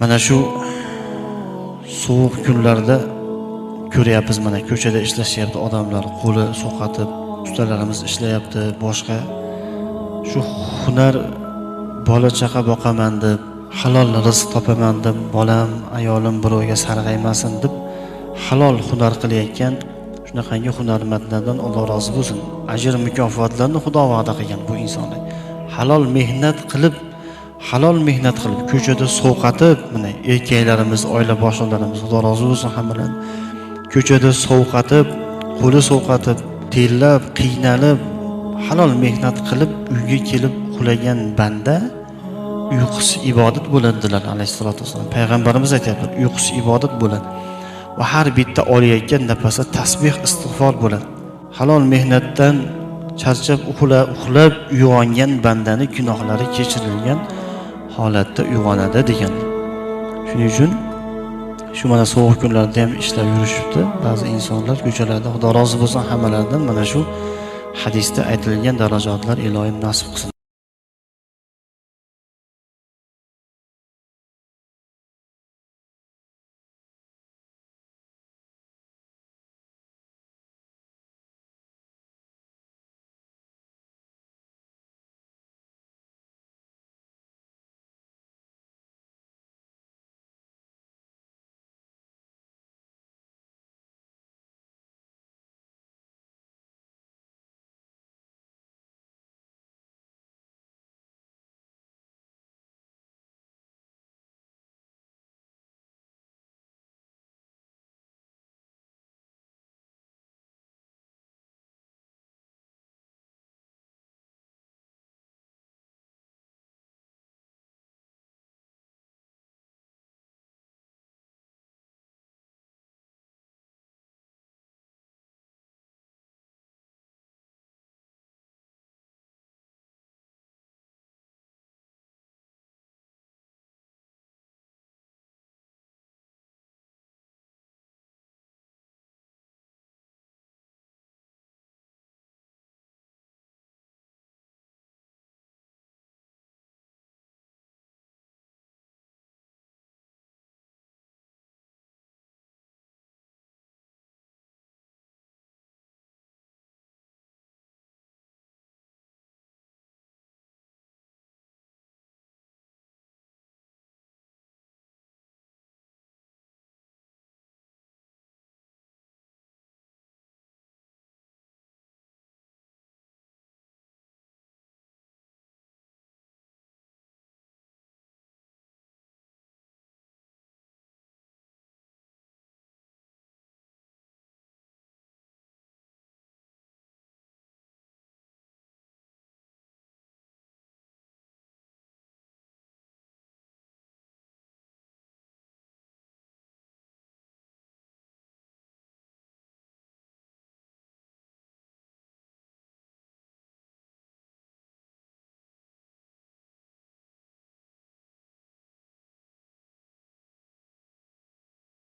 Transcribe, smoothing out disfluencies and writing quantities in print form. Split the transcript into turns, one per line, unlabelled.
Mana shu sovuq kunlarda ko'ryapmiz, mana ko'chada ishlashyapti odamlar, qo'li so'qatib, ustalarimiz ishlayapti, boshqa shu hunar bola chaqa boqaman deb, halol rizq topaman deb, bolam, ayolim birovga sarg'aymasin deb halol hunar qilayotgan shunaqangi hunarmandlardan Alloh rozi bo'lsin. Ajr mukofotlarni Xudo va'da qilgan bu insonlar. Halol mehnat qilib ko'chada sovqatib, mana erkaklarimiz, oila boshliqlarimiz Xudo rozi bo'lsin hammadan. Ko'chada sovqatib, qo'li sovqatib, terlab, qiynalib, halol mehnat qilib uyga kelib uxlagan banda uyqusi ibodat bo'ladilar alayhisolatu vasallam. Payg'ambarimiz aytadilar, uyqusi ibodat bo'ladi. Va har bitta olayotgan nafasi tasbih, istig'for bo'ladi. Halol mehnatdan charchab uxlab uyg'ongan bandani gunohlari kechirilgan holatda uyg'onadi degan. Shuning uchun shu mana sovuq kunlarda ham ishlab yurishibdi ba'zi insonlar ko'chalarda. Xudo rozi bo'lsin hammalaridan. Mana shu hadisda aytilgan darajatlar iloyim nasib qilsin.